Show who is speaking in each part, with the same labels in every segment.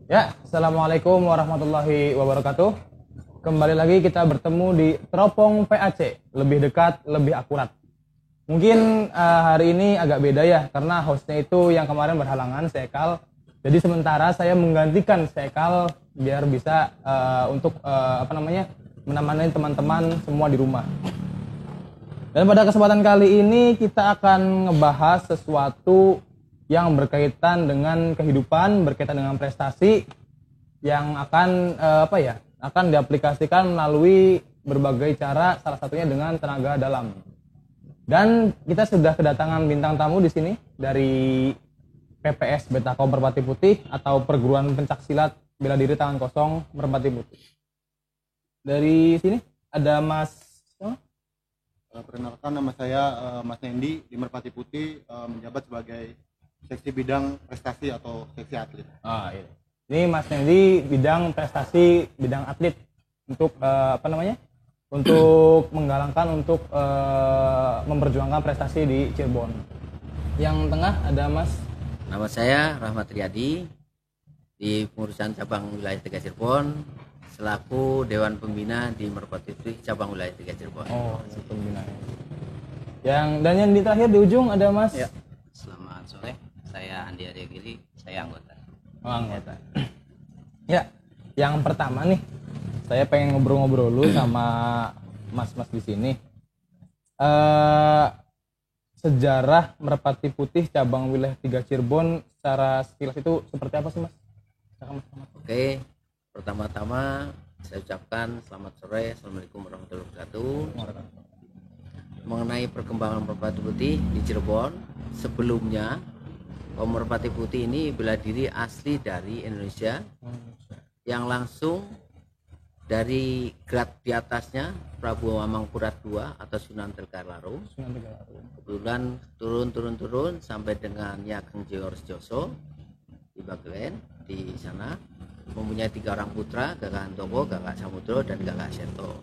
Speaker 1: Ya, Assalamualaikum warahmatullahi wabarakatuh. Kembali lagi kita bertemu di Teropong PAC, lebih dekat, lebih akurat. Mungkin hari ini agak beda ya, karena hostnya itu yang kemarin berhalangan, Sekal. Jadi sementara saya menggantikan Sekal biar bisa untuk menemani teman-teman semua di rumah. Dan pada kesempatan kali ini kita akan ngebahas sesuatu yang berkaitan dengan kehidupan, berkaitan dengan prestasi yang akan akan diaplikasikan melalui berbagai cara, salah satunya dengan tenaga dalam. Dan kita sudah kedatangan bintang tamu di sini dari PPS Betakom Merpati Putih atau Perguruan Pencaksilat Bela Diri Tangan Kosong Merpati Putih. Dari sini ada Mas.
Speaker 2: Perkenalkan, nama saya Mas Nendi di Merpati Putih, menjabat sebagai seksi bidang prestasi atau seksi atlet.
Speaker 1: Iya. Ini Mas Nendi bidang prestasi, bidang atlet untuk untuk menggalangkan untuk memperjuangkan prestasi di Cirebon. Yang tengah ada Mas.
Speaker 3: Nama saya Rahmat Riyadi di pengurusan cabang wilayah 3 Cirebon selaku Dewan Pembina di Merpati Putih cabang wilayah 3 Cirebon.
Speaker 1: Oh, pembina. Dan yang di terakhir di ujung ada Mas.
Speaker 4: Ya. Selamat sore, saya Andi Arya Giri, saya anggota.
Speaker 1: Oh, anggota. Ya, yang pertama nih, saya pengen ngobrol-ngobrol dulu sama mas-mas di sini. Sejarah Merpati Putih cabang wilayah 3 Cirebon secara sekilas itu seperti apa sih, Mas?
Speaker 3: Oke, pertama-tama saya ucapkan selamat sore, assalamualaikum warahmatullahi wabarakatuh. Mengenai perkembangan Merpati Putih di Cirebon, sebelumnya Merpati Putih ini bela diri asli dari Indonesia yang langsung dari grad di atasnya Prabu Amangkurat II atau Sunan Tegalwaru. Kebetulan turun sampai dengan Nyai Ageng Joyorejoso di Bagelen di sana, mempunyai 3 orang putra, Gagak Handoko, Gagak Samudro, dan Gagak Seto.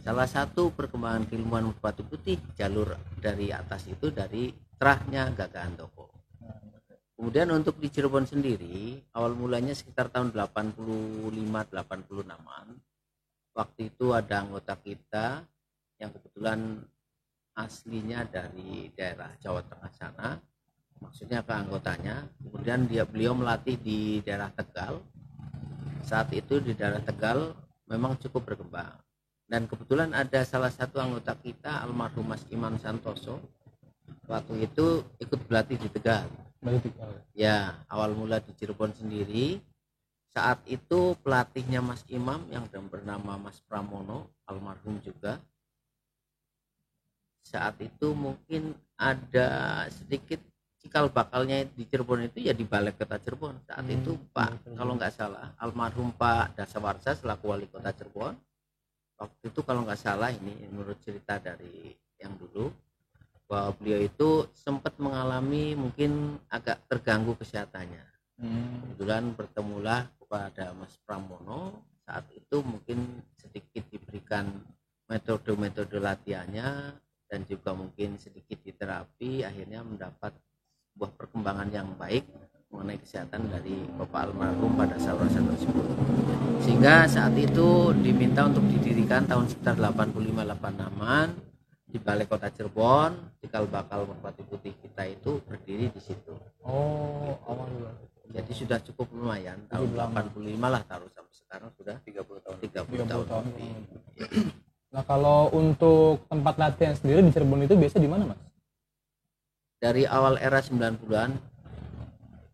Speaker 3: Salah satu perkembangan keilmuan Merpati Putih jalur dari atas itu dari terahnya Gagak Handoko. Kemudian untuk di Cirebon sendiri, awal mulanya sekitar tahun 85-86an. Waktu itu ada anggota kita yang kebetulan aslinya dari daerah Jawa Tengah sana, maksudnya ke anggotanya. Kemudian beliau melatih di daerah Tegal. Saat itu di daerah Tegal memang cukup berkembang. Dan kebetulan ada salah satu anggota kita, almarhum Mas Imam Santoso, waktu itu ikut berlatih di Tegal. Ya, awal mula di Cirebon sendiri. Saat itu pelatihnya Mas Imam yang bernama Mas Pramono, almarhum juga. Saat itu mungkin ada sedikit cikal bakalnya di Cirebon itu ya di Balai Kota Cirebon. Saat itu Pak, kalau nggak salah, almarhum Pak Dasawarsa selaku wali kota Cirebon. Waktu itu kalau nggak salah, ini menurut cerita dari yang dulu, bahwa beliau itu sempat mengalami mungkin agak terganggu kesehatannya. Kebetulan bertemulah kepada Mas Pramono. Saat itu mungkin sedikit diberikan metode-metode latihannya dan juga mungkin sedikit diterapi, akhirnya mendapat sebuah perkembangan yang baik mengenai kesehatan dari Bapak almarhum pada Dasawarsa tersebut. Sehingga saat itu diminta untuk didirikan tahun sekitar 85-86an di Balai Kota Cirebon. Cikal bakal Merpati Putih kita itu berdiri di situ.
Speaker 1: Oh, awal.
Speaker 3: Jadi sudah cukup lumayan, tahun 85 lah taruh, sampai sekarang sudah 30 tahun.
Speaker 1: Nah, kalau untuk tempat latihan sendiri di Cirebon itu biasa di mana, Mas?
Speaker 3: Dari awal era 90-an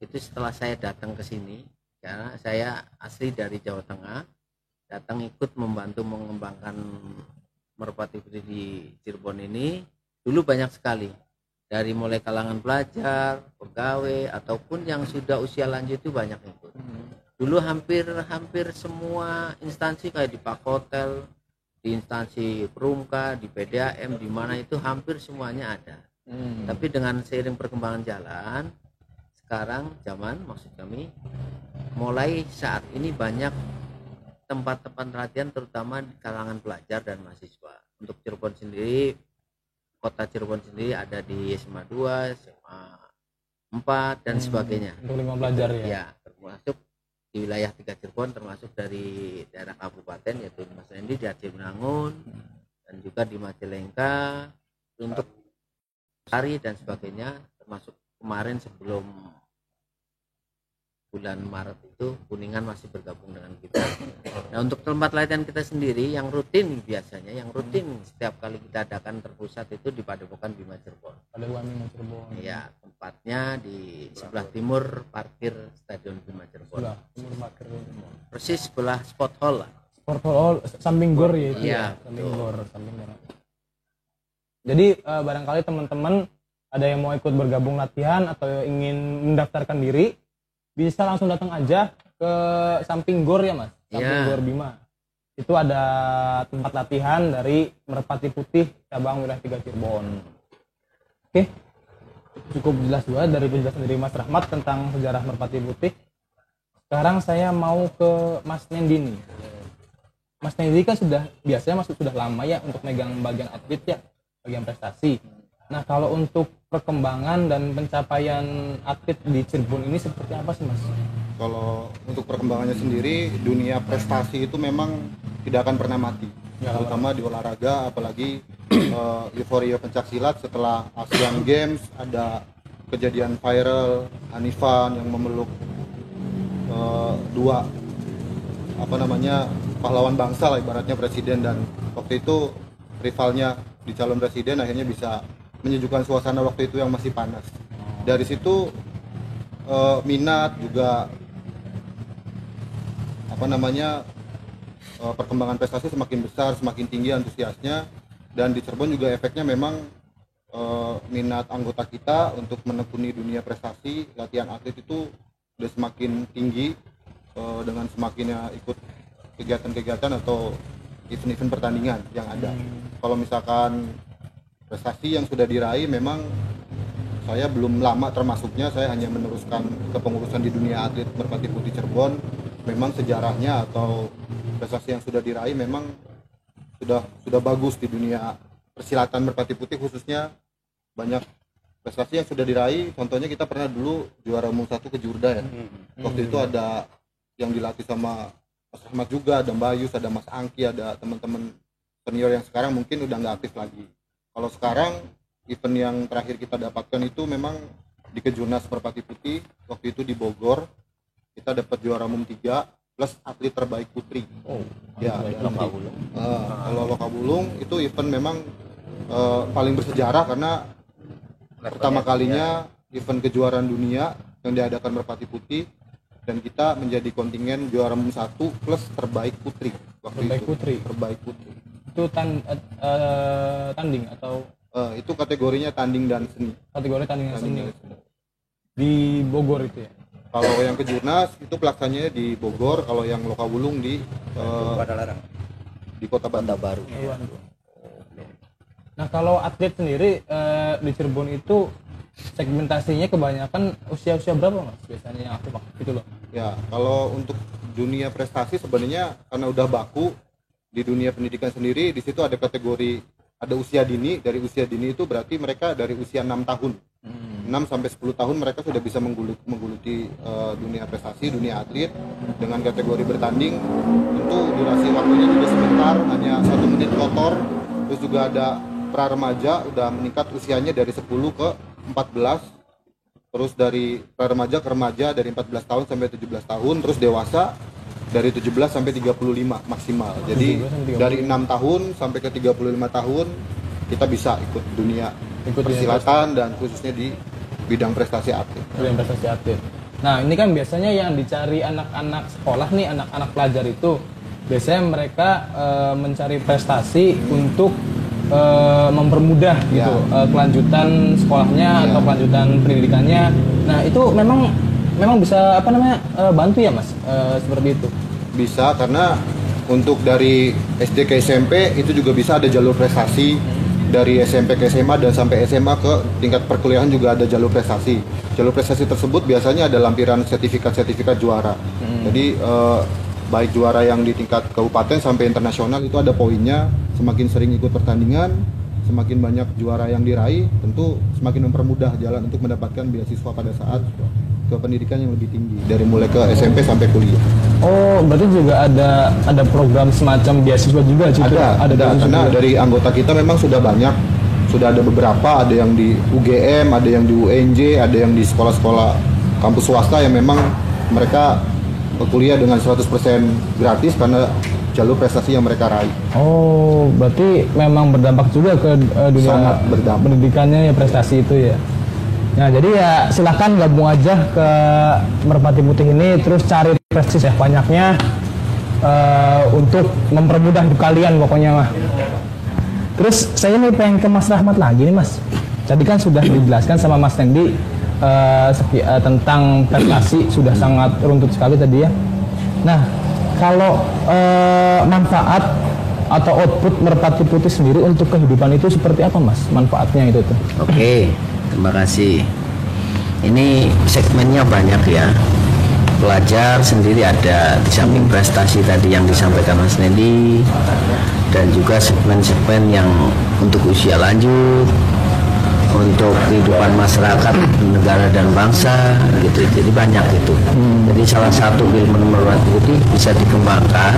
Speaker 3: itu setelah saya datang ke sini, karena saya asli dari Jawa Tengah, datang ikut membantu mengembangkan Merpati Putih di Cirebon ini. Dulu banyak sekali, dari mulai kalangan pelajar, pegawai, ataupun yang sudah usia lanjut itu banyak ikut. Dulu hampir semua instansi kayak di Pak Hotel, di instansi Perumka, di PDAM, di mana itu hampir semuanya ada. Tapi dengan seiring perkembangan jalan, sekarang zaman maksud kami, mulai saat ini banyak tempat-tempat latihan terutama di kalangan pelajar dan mahasiswa. Untuk Cirebon sendiri, kota Cirebon sendiri ada di SMA 2, SMA 4 dan sebagainya.
Speaker 1: Untuk 5 pelajar ya.
Speaker 3: Ya, termasuk di wilayah 3 Cirebon, termasuk dari daerah kabupaten yaitu Mas Randy di Aceh Binangun dan juga di Majalengka untuk Sari dan sebagainya, termasuk kemarin sebelum bulan Maret itu Kuningan masih bergabung dengan kita. Nah, untuk tempat latihan kita sendiri yang rutin biasanya, yang rutin setiap kali kita adakan terpusat itu di Padepokan Bima Cirebon.
Speaker 1: Padepokan Bima Cirebon.
Speaker 3: Ya, tempatnya di sebelah timur parkir Stadion Bima Cirebon.
Speaker 1: Sebelah timur parkir Cirebon.
Speaker 3: Persis sebelah sport hall lah.
Speaker 1: Sport hall samping gor ya itu.
Speaker 3: Iya,
Speaker 1: ya? Samping gor. Jadi barangkali teman-teman ada yang mau ikut bergabung latihan atau ingin mendaftarkan diri, bisa langsung datang aja ke samping gor ya Mas, samping Gor Bima. Itu ada tempat latihan dari Merpati Putih cabang wilayah 3 Cirebon. Oke, cukup jelas juga dari penjelasan dari Mas Rahmat tentang sejarah Merpati Putih. Sekarang saya mau ke Mas Nendi nih. Mas Nendi kan biasanya sudah lama ya untuk megang bagian atlet ya, bagian prestasi. Nah, kalau untuk perkembangan dan pencapaian atlet di Cirebon ini seperti apa sih Mas?
Speaker 2: Kalau untuk perkembangannya sendiri, dunia prestasi itu memang tidak akan pernah mati, terutama di olahraga, apalagi euforia pencaksilat setelah Asian Games ada kejadian viral Hanifan yang memeluk dua pahlawan bangsa lah ibaratnya, presiden dan waktu itu rivalnya di calon presiden, akhirnya bisa menyejukkan suasana waktu itu yang masih panas. Dari situ minat juga perkembangan prestasi semakin besar, semakin tinggi antusiasnya, dan di Cirebon juga efeknya memang minat anggota kita untuk menekuni dunia prestasi latihan atlet itu udah semakin tinggi dengan semakinnya ikut kegiatan-kegiatan atau event-event pertandingan yang ada. Kalau misalkan prestasi yang sudah diraih, memang saya belum lama termasuknya, saya hanya meneruskan kepengurusan di dunia atlet Merpati Putih Cirebon. Memang sejarahnya atau prestasi yang sudah diraih memang sudah bagus di dunia persilatan Merpati Putih, khususnya banyak prestasi yang sudah diraih. Contohnya kita pernah dulu juara umum 1 ke Jurda ya. Waktu itu ada yang dilatih sama Mas Ahmad juga, ada Mbak Yus, ada Mas Angki, ada teman-teman senior yang sekarang mungkin udah nggak aktif lagi. Kalau sekarang event yang terakhir kita dapatkan itu memang di Kejurnas Merpati Putih, waktu itu di Bogor kita dapat juara umum 3 plus atlet terbaik putri. Ya, kalau Lokabulung itu event memang paling bersejarah karena pertama kalinya event kejuaraan dunia yang diadakan Merpati Putih, dan kita menjadi kontingen juara umum 1 plus terbaik putri waktu
Speaker 1: terbaik
Speaker 2: itu.
Speaker 1: Terbaik putri. Itu tanding atau
Speaker 2: itu kategorinya tanding dan seni.
Speaker 1: Kategori tanding dan seni. Di Bogor itu ya.
Speaker 2: Kalau yang Kejurnas itu pelaksananya di Bogor, kalau yang Lokabulung di di Kota Baru.
Speaker 1: Nah, kalau atlet sendiri di Cirebon itu segmentasinya kebanyakan usia-usia berapa Mas biasanya yang aktif gitu loh?
Speaker 2: Ya, kalau untuk dunia prestasi sebenarnya karena udah baku di dunia pendidikan sendiri, di situ ada kategori, ada usia dini. Dari usia dini itu berarti mereka dari usia 6 tahun. 6 sampai 10 tahun mereka sudah bisa menggeluti dunia prestasi, dunia atlet dengan kategori bertanding. Tentu durasi waktunya juga sebentar, hanya 1 menit kotor. Terus juga ada pra remaja, udah meningkat usianya dari 10 ke 14. Terus dari pra remaja ke remaja dari 14 tahun sampai 17 tahun, terus dewasa dari 17 sampai 35 maksimal. Jadi dari 6 tahun sampai ke 35 tahun kita bisa ikut dunia persilatan dan khususnya di bidang prestasi atlet.
Speaker 1: Bidang prestasi atlet. Nah, ini kan biasanya yang dicari anak-anak sekolah nih, anak-anak pelajar itu biasanya mereka mencari prestasi untuk mempermudah gitu kelanjutan sekolahnya atau kelanjutan pendidikannya. Nah, itu memang bisa bantu ya Mas seperti itu?
Speaker 2: Bisa, karena untuk dari SD ke SMP itu juga bisa ada jalur prestasi. Dari SMP ke SMA dan sampai SMA ke tingkat perkuliahan juga ada jalur prestasi. Jalur prestasi tersebut biasanya ada lampiran sertifikat juara. Jadi baik juara yang di tingkat kabupaten sampai internasional itu ada poinnya. Semakin sering ikut pertandingan, semakin banyak juara yang diraih, tentu semakin mempermudah jalan untuk mendapatkan beasiswa pada saat ke pendidikan yang lebih tinggi dari mulai ke SMP sampai kuliah.
Speaker 1: Oh, berarti juga ada program semacam beasiswa juga gitu.
Speaker 2: Ada karena dari anggota kita memang sudah banyak, sudah ada beberapa, ada yang di UGM, ada yang di UNJ, ada yang di sekolah-sekolah kampus swasta yang memang mereka kuliah dengan 100% gratis karena jalur prestasi yang mereka raih.
Speaker 1: Oh, berarti memang berdampak juga ke dunia
Speaker 2: Sangat berdampak.
Speaker 1: pendidikannya ya, prestasi itu ya. Nah, jadi ya silahkan gabung aja ke Merpati Putih ini, terus cari prestasi ya banyaknya untuk mempermudah hidup kalian pokoknya mah. Terus saya ini pengen ke Mas Rahmat lagi nih Mas. Tadi kan sudah dijelaskan sama Mas Tendi tentang prestasi, sudah sangat runtut sekali tadi ya. Nah, kalau manfaat atau output Merpati Putih sendiri untuk kehidupan itu seperti apa Mas? Manfaatnya itu tuh.
Speaker 3: Oke, terima kasih. Ini segmennya banyak ya. Pelajar sendiri ada di samping prestasi tadi yang disampaikan Mas Nendi, dan juga segmen-segmen yang untuk usia lanjut, untuk kehidupan masyarakat, negara dan bangsa gitu. Jadi banyak itu. Jadi salah satu ilmu Merpati Putih bisa dikembangkan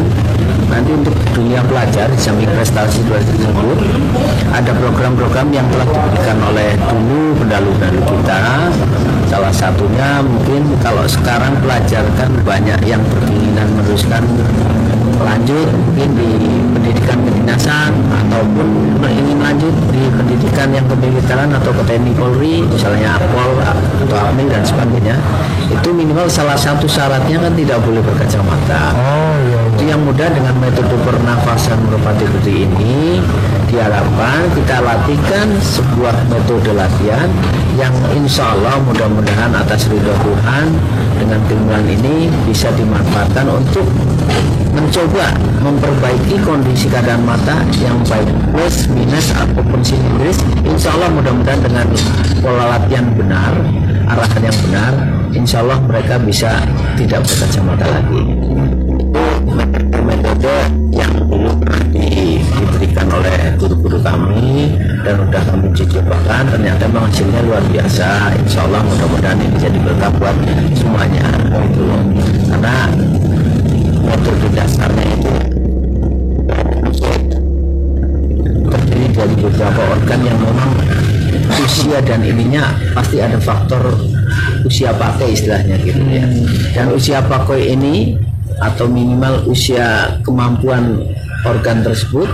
Speaker 3: nanti untuk dunia pelajar. Di samping prestasi tersebut ada program-program yang telah diberikan oleh dulu pendahulu kita. Salah satunya mungkin kalau sekarang pelajar kan banyak yang berkeinginan meneruskan lanjut mungkin di pendidikan kedinasan ataupun ingin lanjut di pendidikan yang kemiliteran atau ke TNI Polri, misalnya Akpol atau Akmil dan sebagainya. Itu minimal salah satu syaratnya kan tidak boleh berkacamata.
Speaker 1: Oh iya.
Speaker 3: Itu yang mudah dengan metode pernafasan Merpati Putih ini diharapkan kita latihkan sebuah metode latihan yang insya Allah mudah-mudahan atas ridho Tuhan dengan timuran ini bisa dimanfaatkan untuk mencoba memperbaiki kondisi keadaan mata yang baik plus minus ataupun sinus. Insya Allah mudah-mudahan dengan pola latihan benar, arahan yang benar, insya Allah mereka bisa tidak berkacamata lagi. Itu metode yang dulu pernah diberikan oleh guru-guru kami dan sudah kami cobakan, ternyata memang hasilnya luar biasa. Insya Allah mudah-mudahan ini jadi berkah buat semuanya gitu. Karena metode dasarnya itu terdiri dari beberapa organ yang memang usia dan ininya pasti ada faktor usia pakai istilahnya gitu ya. Dan usia pakai ini atau minimal usia kemampuan organ tersebut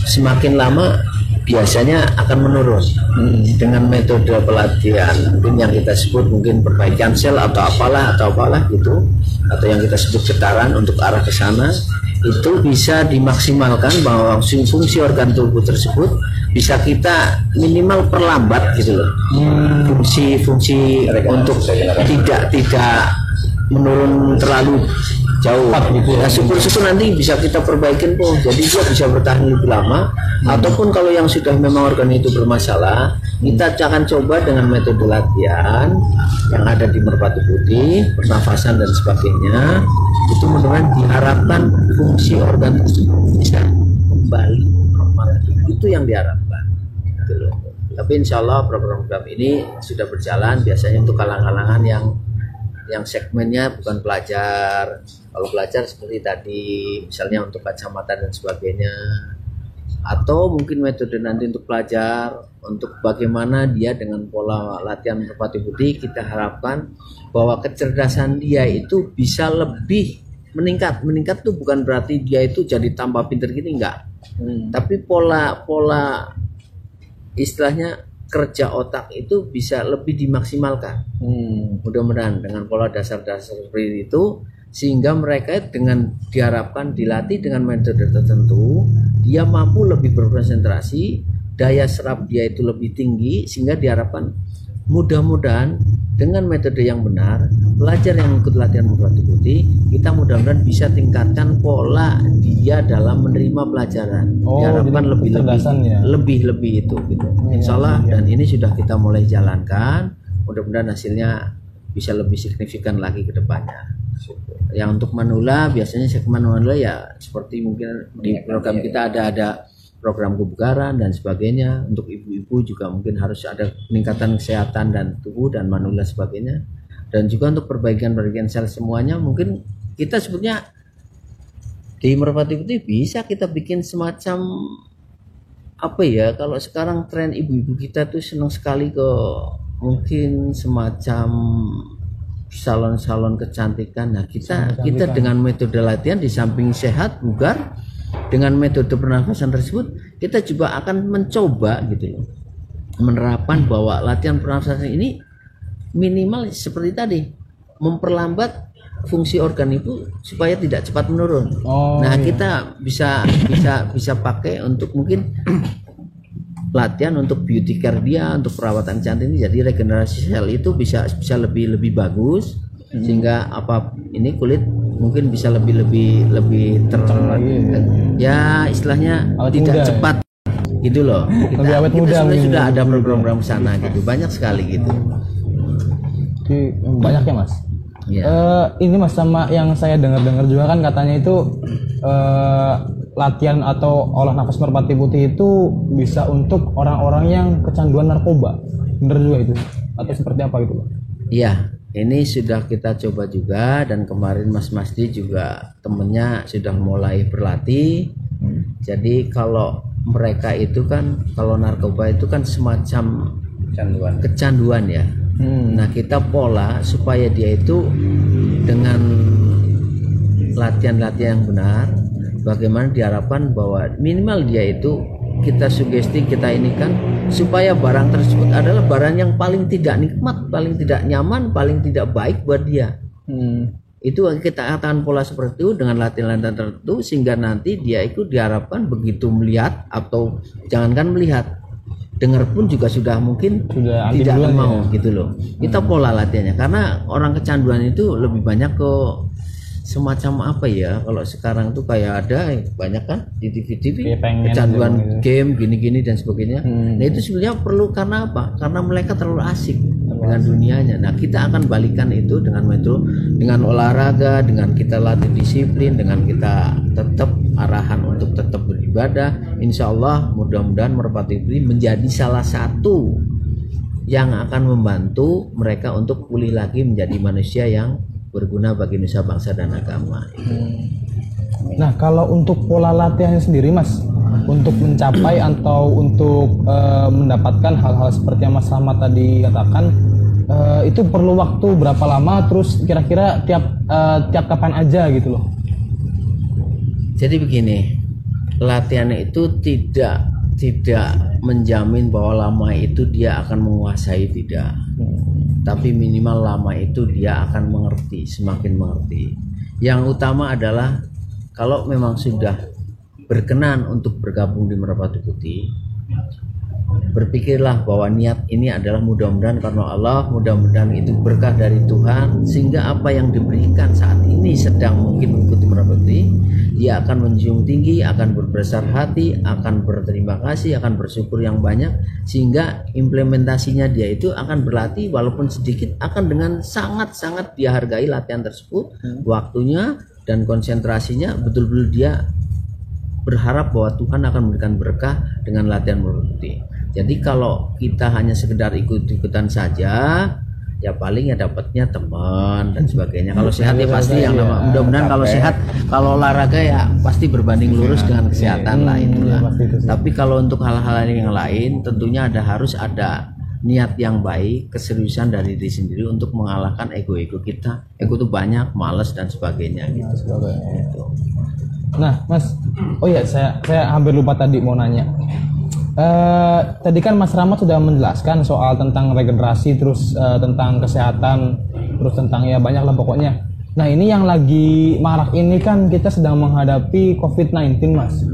Speaker 3: semakin lama biasanya akan menurun dengan metode pelatihan mungkin yang kita sebut mungkin perbaikan sel atau apalah gitu, atau yang kita sebut getaran untuk arah ke sana. Itu bisa dimaksimalkan bahwa fungsi organ tubuh tersebut bisa kita minimal perlambat gitu loh. Fungsi untuk tidak menurun terlalu jauh. Nah, syukur-syukur nanti bisa kita perbaikin pun, jadi dia bisa bertahan lebih lama. Ataupun kalau yang sudah memang organ itu bermasalah, kita akan coba dengan metode latihan yang ada di Merpati Putih, pernafasan dan sebagainya. Itu mudah-mudahan diharapkan fungsi organ tersebut bisa kembali normal. Itu yang diharapkan. Gitu loh. Tapi insya Allah program-program ini sudah berjalan biasanya untuk kalangan-kalangan yang segmennya bukan pelajar. Kalau pelajar seperti tadi misalnya untuk kacamata dan sebagainya, atau mungkin metode nanti untuk pelajar untuk bagaimana dia dengan pola latihan Merpati Putih, kita harapkan bahwa kecerdasan dia itu bisa lebih meningkat tuh bukan berarti dia itu jadi tambah pinter gini, enggak. Tapi pola istilahnya kerja otak itu bisa lebih dimaksimalkan. Mudah-mudahan dengan pola dasar-dasar seperti itu, sehingga mereka dengan diharapkan dilatih dengan metode tertentu, dia mampu lebih berkonsentrasi, daya serap dia itu lebih tinggi, sehingga diharapkan mudah-mudahan dengan metode yang benar, pelajar yang ikut latihan Merpati Putih, kita mudah-mudahan bisa tingkatkan pola dia dalam menerima pelajaran. Diharapkan lebih itu gitu. Insya Allah, dan ini sudah kita mulai jalankan, mudah-mudahan hasilnya bisa lebih signifikan lagi ke depannya. Yang untuk manula biasanya segmen manula ya seperti mungkin di program kita ada program kebugaran dan sebagainya. Untuk ibu-ibu juga mungkin harus ada peningkatan kesehatan dan tubuh dan manula sebagainya. dan juga untuk perbaikan sel semuanya. Mungkin kita sebutnya di Merpati Putih bisa kita bikin semacam apa ya, kalau sekarang tren ibu-ibu kita tuh senang sekali ke mungkin semacam salon-salon kecantikan. Nah kita dengan metode latihan di samping sehat bugar, dengan metode pernafasan tersebut kita juga akan mencoba gitu loh, menerapkan bahwa latihan pernafasan ini minimal seperti tadi, memperlambat fungsi organ itu supaya tidak cepat menurun. Nah kita bisa pakai untuk mungkin latihan untuk beauty care dia, untuk perawatan cantik ini, jadi regenerasi sel itu bisa lebih bagus, sehingga apa ini kulit mungkin bisa lebih ya istilahnya tidak cepat gitu loh. Kita sebenarnya sudah ada program sana gitu, banyak sekali gitu.
Speaker 1: Banyak ya Mas. Ini Mas, sama yang saya dengar juga kan katanya itu latihan atau olah nafas Merpati Putih itu bisa untuk orang-orang yang kecanduan narkoba. Bener juga itu atau seperti apa gitu Pak?
Speaker 3: Iya, ini sudah kita coba juga, dan kemarin Mas Masdi juga temennya sudah mulai berlatih. Jadi kalau mereka itu kan, kalau narkoba itu kan semacam kecanduan ya. Nah kita pola supaya dia itu dengan latihan-latihan yang benar, bagaimana diharapkan bahwa minimal dia itu kita sugesti, kita ini kan supaya barang tersebut adalah barang yang paling tidak nikmat, paling tidak nyaman, paling tidak baik buat dia. Itu kita akan pola seperti itu dengan latihan-latihan tertentu, sehingga nanti dia itu diharapkan begitu melihat, atau jangankan melihat, dengar pun juga sudah mungkin tidak mau gitu loh. Kita pola latihannya, karena orang kecanduan itu lebih banyak ke semacam apa ya, kalau sekarang tuh kayak ada banyak kan di TV-TV kecanduan game gini-gini dan sebagainya. Nah itu sebenarnya perlu, karena apa? Karena mereka terlalu asik dengan dunianya. Nah kita akan balikan itu dengan metode, dengan olahraga, dengan kita latih disiplin, dengan kita tetap arahan untuk tetap beribadah. Insya Allah mudah-mudahan Merpati Putih menjadi salah satu yang akan membantu mereka untuk pulih lagi menjadi manusia yang berguna bagi nusa bangsa dan agama.
Speaker 1: Nah kalau untuk pola latihannya sendiri Mas, untuk mencapai atau untuk mendapatkan hal-hal seperti yang Mas Rahmat tadi katakan, itu perlu waktu berapa lama, terus kira-kira tiap kapan aja gitu loh?
Speaker 3: Jadi begini, latihannya itu tidak menjamin bahwa lama itu dia akan menguasai, tidak. Tapi minimal lama itu dia akan mengerti, semakin mengerti. Yang utama adalah kalau memang sudah berkenan untuk bergabung di Merpati Putih, berpikirlah bahwa niat ini adalah mudah-mudahan karena Allah, mudah-mudahan itu berkah dari Tuhan, sehingga apa yang diberikan saat ini sedang mungkin mengikuti Merpati Putih, dia akan menjunjung tinggi, akan berbesar hati, akan berterima kasih, akan bersyukur yang banyak, sehingga implementasinya dia itu akan berlatih walaupun sedikit, akan dengan sangat-sangat dia hargai latihan tersebut, waktunya dan konsentrasinya, betul-betul dia berharap bahwa Tuhan akan memberikan berkah dengan latihan Merpati Putih. Jadi kalau kita hanya sekedar ikut-ikutan saja, ya paling ya dapatnya teman dan sebagainya. Kalau sehat ya pasti yang nama, mudah-mudahan kalau sehat, kalau olahraga ya pasti berbanding lurus dengan kesehatan lah itulah. Tapi kalau untuk hal-hal yang lain tentunya harus ada niat yang baik, keseriusan dari diri sendiri untuk mengalahkan ego-ego kita. Ego itu banyak, malas dan sebagainya gitu.
Speaker 1: Nah Mas, oh ya saya hampir lupa tadi mau nanya. Tadi kan Mas Rahmat sudah menjelaskan soal tentang regenerasi, terus tentang kesehatan, terus tentang ya banyak lah pokoknya. Nah ini yang lagi marak ini kan kita sedang menghadapi COVID-19 Mas,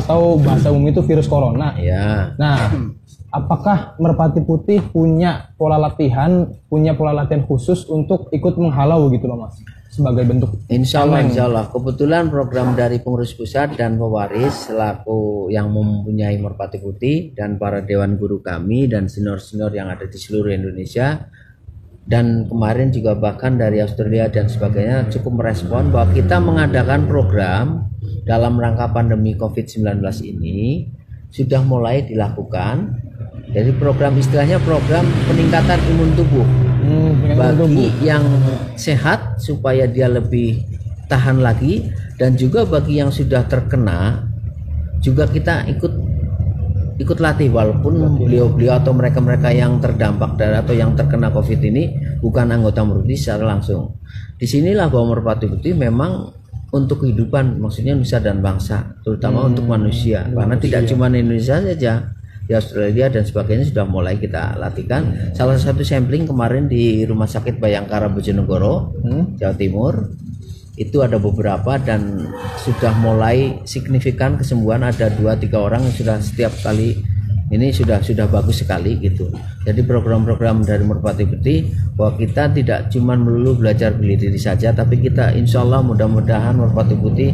Speaker 1: atau bahasa umum itu virus corona.
Speaker 3: Ya.
Speaker 1: Nah apakah Merpati Putih punya pola latihan khusus untuk ikut menghalau gitu loh Mas, sebagai bentuk?
Speaker 3: Insya Allah. Kebetulan program dari pengurus pusat dan pewaris selaku yang mempunyai Merpati Putih dan para dewan guru kami dan senior-senior yang ada di seluruh Indonesia, dan kemarin juga bahkan dari Australia dan sebagainya, cukup merespon bahwa kita mengadakan program dalam rangka pandemi COVID-19 ini sudah mulai dilakukan. Jadi program istilahnya program peningkatan imun tubuh. bagi yang sehat supaya dia lebih tahan lagi, dan juga bagi yang sudah terkena juga kita ikut latih, walaupun beliau atau mereka yang terdampak dari atau yang terkena COVID ini bukan anggota Merpati secara langsung. Disinilah bahwa Merpati Putih memang untuk kehidupan, maksudnya nusa dan bangsa, terutama untuk manusia, karena tidak cuma Indonesia saja, di Australia dan sebagainya sudah mulai kita latihkan. Salah satu sampling kemarin di Rumah Sakit Bayangkara Bojonegoro, Jawa Timur, itu ada beberapa dan sudah mulai signifikan kesembuhan, ada 2-3 orang yang sudah setiap kali ini sudah bagus sekali gitu. Jadi program-program dari Merpati Putih bahwa kita tidak cuma melulu belajar bela diri saja, tapi kita insya Allah mudah-mudahan Merpati Putih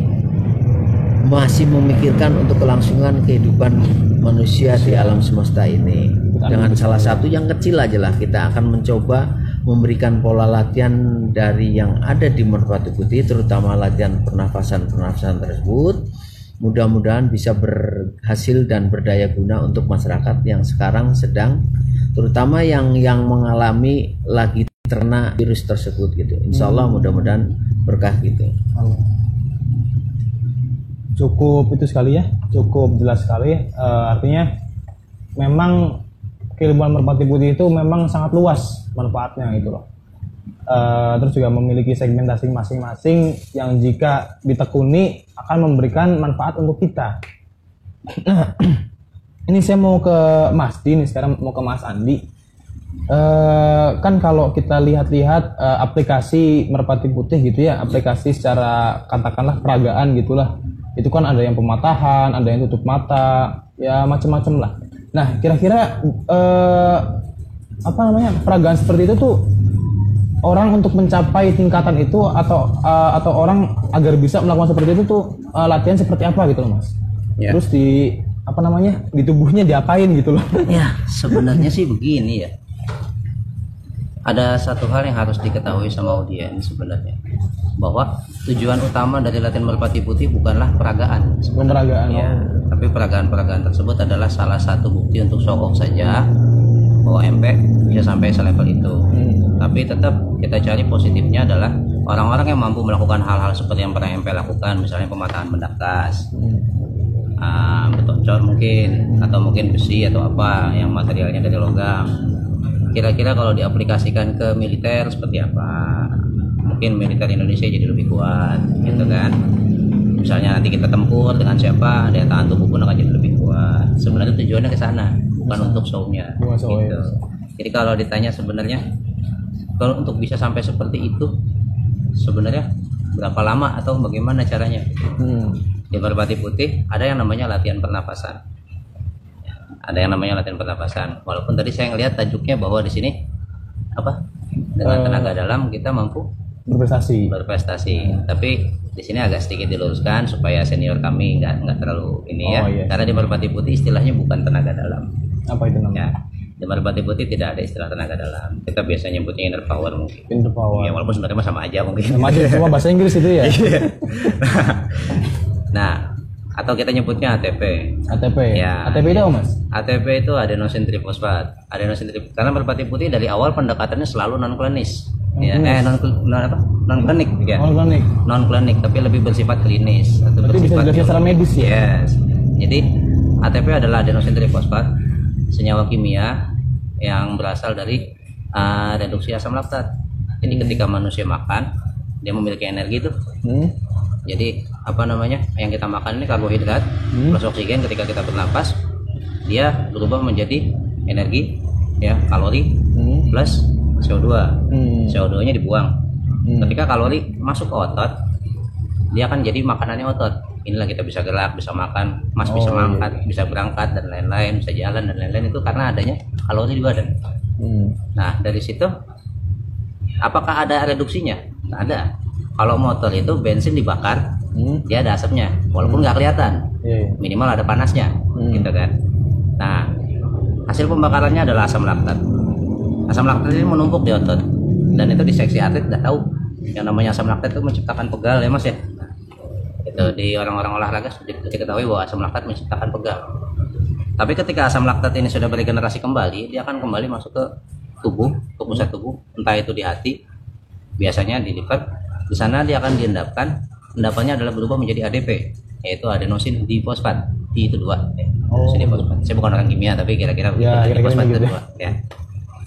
Speaker 3: masih memikirkan untuk kelangsungan kehidupan manusia di alam semesta ini. Dengan salah satu yang kecil aja lah, kita akan mencoba memberikan pola latihan dari yang ada di Merpati Putih, terutama latihan pernafasan tersebut. Mudah-mudahan bisa berhasil dan berdaya guna untuk masyarakat yang sekarang sedang, terutama yang mengalami lagi terkena virus tersebut gitu. Insya Allah mudah-mudahan berkah gitu.
Speaker 1: Cukup itu sekali ya, cukup jelas sekali. Artinya memang keilmuan Merpati Putih itu memang sangat luas manfaatnya gitu loh. Terus juga memiliki segmentasi masing-masing yang jika ditekuni akan memberikan manfaat untuk kita. Nah, ini saya mau ke Mas Di nih, sekarang mau ke Mas Andi. Kan kalau kita lihat-lihat aplikasi Merpati Putih gitu ya, aplikasi secara katakanlah peragaan gitulah, itu kan ada yang pematahan, ada yang tutup mata, ya macam-macam lah. Nah, kira-kira peragaan seperti itu tuh orang untuk mencapai tingkatan itu atau orang agar bisa melakukan seperti itu tuh latihan seperti apa gitu loh Mas?
Speaker 4: Ya.
Speaker 1: Terus di tubuhnya diapain gitu loh?
Speaker 4: Ya, sebenarnya sih begini ya. Ada satu hal yang harus diketahui sama audiens sebenarnya, bahwa tujuan utama dari latihan Merpati Putih bukanlah peragaan.
Speaker 1: Peragaan.
Speaker 4: Ya, tapi peragaan tersebut adalah salah satu bukti untuk show off saja bahwa MP bisa sampai selevel itu. Tapi tetap kita cari positifnya adalah orang-orang yang mampu melakukan hal-hal seperti yang pernah MP lakukan, misalnya pematahan mendakas, betocor mungkin, atau mungkin besi atau apa yang materialnya dari logam. Kira-kira kalau diaplikasikan ke militer seperti apa? Mungkin militer Indonesia jadi lebih kuat, gitu kan? Misalnya nanti kita tempur dengan siapa, daya tahan tubuh pun akan jadi lebih kuat. Sebenarnya tujuannya ke sana, bukan untuk show-nya. Gitu. Jadi kalau ditanya sebenarnya, kalau untuk bisa sampai seperti itu, sebenarnya berapa lama atau bagaimana caranya? Di Merpati Putih ada yang namanya latihan pernapasan. Walaupun tadi saya ngelihat tajuknya bahwa di sini dengan tenaga dalam kita mampu berprestasi. Tapi di sini agak sedikit diluruskan supaya senior kami nggak terlalu ini ya. Yes. Karena di Merpati Putih istilahnya bukan tenaga dalam.
Speaker 1: Apa itu namanya?
Speaker 4: Ya, di Merpati Putih tidak ada istilah tenaga dalam. Kita biasanya nyebutnya inner power mungkin.
Speaker 1: Inner power.
Speaker 4: Ya, walaupun sebenarnya sama aja mungkin.
Speaker 1: Sama aja, cuma bahasa Inggris itu ya.
Speaker 4: Nah, atau kita nyebutnya ATP. Ya.
Speaker 1: ATP itu apa Mas?
Speaker 4: ATP itu adenosin trifosfat. Karena Merpati Putih dari awal pendekatannya selalu non klinis. Ya, non klinik ya. Non klinik tapi lebih bersifat klinis atau
Speaker 1: berarti
Speaker 4: bersifat
Speaker 1: bisa secara medis ya.
Speaker 4: Yes. Jadi ATP adalah adenosin trifosfat, senyawa kimia yang berasal dari reduksi asam laktat. Jadi ketika manusia makan, dia memiliki energi tuh. Jadi yang kita makan ini karbohidrat plus oksigen, ketika kita bernapas dia berubah menjadi energi ya, kalori plus CO2. CO2 nya dibuang. Ketika kalori masuk ke otot, dia akan jadi makanannya otot. Inilah kita bisa gerak, bisa makan, bisa mangkat, bisa berangkat dan lain-lain, bisa jalan dan lain-lain, itu karena adanya kalori di badan. Nah, dari situ apakah ada reduksinya? Nggak ada. Kalau motor itu bensin dibakar, dia ada asapnya, walaupun nggak kelihatan, minimal ada panasnya, gitu kan. Nah, hasil pembakarannya adalah asam laktat. Asam laktat ini menumpuk di otot, dan itu di seksi atlet udah tahu, yang namanya asam laktat itu menciptakan pegal ya Mas ya. Itu di orang-orang olahraga sudah diketahui bahwa asam laktat menciptakan pegal. Tapi ketika asam laktat ini sudah beregenerasi kembali, dia akan kembali masuk ke tubuh, ke pusat tubuh, entah itu di hati, biasanya di liver. Di sana dia akan diendapkan, endapannya adalah berubah menjadi ADP, yaitu adenosin difosfat. D itu 2. Adenosin difosfat. Saya bukan orang kimia, tapi kira-kira
Speaker 1: Ya, kira-kira
Speaker 4: difosfat
Speaker 1: gitu.
Speaker 4: itu 2. Ya.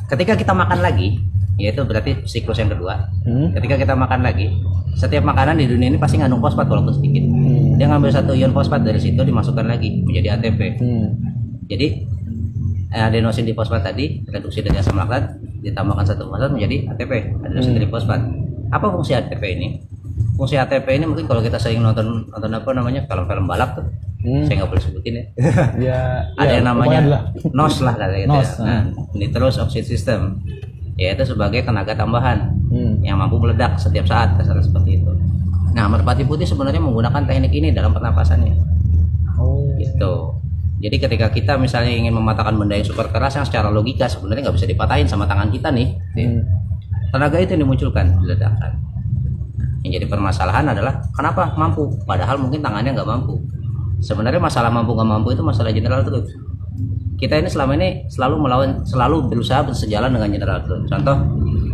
Speaker 4: Ketika kita makan lagi, yaitu berarti siklus yang kedua. Ketika kita makan lagi, setiap makanan di dunia ini pasti ngandung fosfat walaupun sedikit. Dia ngambil satu ion fosfat dari situ, dimasukkan lagi menjadi ATP. Jadi adenosin difosfat tadi reduksi dari asam laktat ditambahkan satu fosfat menjadi ATP, adenosin trifosfat. Apa fungsi ATP ini? Fungsi ATP ini mungkin kalau kita sering nonton apa namanya film-film balap tuh, saya nggak boleh sebutin ya. Ada yang namanya NOS lah kata gitu ya. Nah, nitrous oxide system, yaitu sebagai tenaga tambahan yang mampu meledak setiap saat, kasarnya seperti itu. Nah, merpati putih sebenarnya menggunakan teknik ini dalam pernapasannya. Gitu. Jadi ketika kita misalnya ingin mematahkan benda yang super keras yang secara logika sebenarnya nggak bisa dipatahin sama tangan kita nih, tenaga itu yang dimunculkan, diledakkan. Yang jadi permasalahan adalah kenapa mampu, padahal mungkin tangannya nggak mampu. Sebenarnya masalah mampu nggak mampu itu masalah general truth. Kita ini selama ini selalu berusaha bersejalan dengan general truth. Contoh,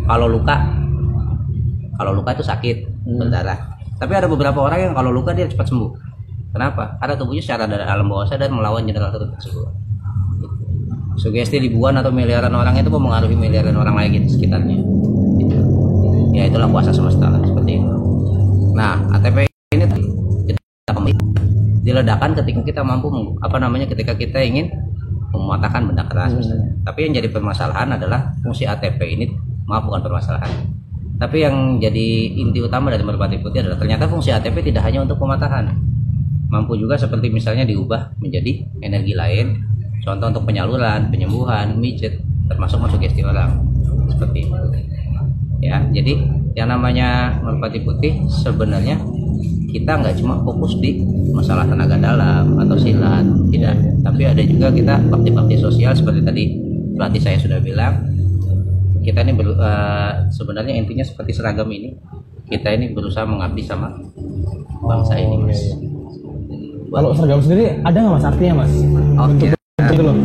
Speaker 4: kalau luka itu sakit, berdarah. Tapi ada beberapa orang yang kalau luka dia cepat sembuh. Kenapa? Karena tubuhnya secara dari alam bawah sadar melawan general truth tersebut. Sugesti ribuan atau miliaran orang itu mempengaruhi miliaran orang lain di sekitarnya. Ya itulah kuasa semesta lah, seperti itu. Nah, ATP ini kita diledakkan ketika kita mampu ketika kita ingin mematahkan benda keras misalnya. Tapi yang jadi permasalahan adalah fungsi ATP ini, bukan permasalahan. Tapi yang jadi inti utama dari merpati putih adalah ternyata fungsi ATP tidak hanya untuk pematahan, mampu juga seperti misalnya diubah menjadi energi lain, contoh untuk penyaluran, penyembuhan, mijet, termasuk sugesti orang, seperti itu. Ya, jadi yang namanya merpati putih sebenarnya kita nggak cuma fokus di masalah tenaga dalam atau silat, tidak, tapi ada juga kita bakti-bakti sosial seperti tadi pelatih saya sudah bilang. Kita ini sebenarnya intinya seperti seragam ini, kita ini berusaha mengabdi sama bangsa ini, Mas.
Speaker 1: Kalau seragam sendiri ada nggak Mas artinya, Mas?
Speaker 4: Oke.
Speaker 1: Gitu loh.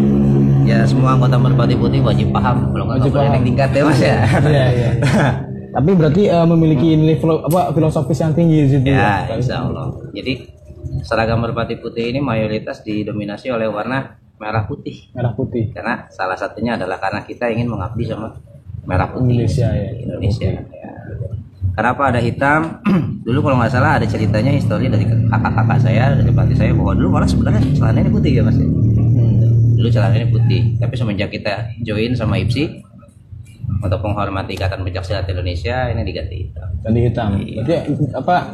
Speaker 4: Ya, semua anggota merpati putih wajib paham, kalau nggak boleh naik tingkat ya, Mas ya.
Speaker 1: Iya. Tapi berarti memiliki nilai filosofis yang tinggi di situ.
Speaker 4: Ya, insya Allah. Jadi seragam merpati putih ini mayoritas didominasi oleh warna merah putih.
Speaker 1: Merah putih.
Speaker 4: Karena salah satunya adalah karena kita ingin mengabdi sama merah putih Indonesia. Ya. Kenapa ada hitam? Dulu kalau nggak salah ada ceritanya, histori dari kakak-kakak saya, dari pelatih saya, bahwa dulu malah sebenarnya celana ini putih ya, Mas. Dulu celana ini putih, tapi semenjak kita join sama IPSI untuk menghormati Ikatan Pencaksilat Indonesia, ini diganti hitam.
Speaker 1: Ganti hitam. Berarti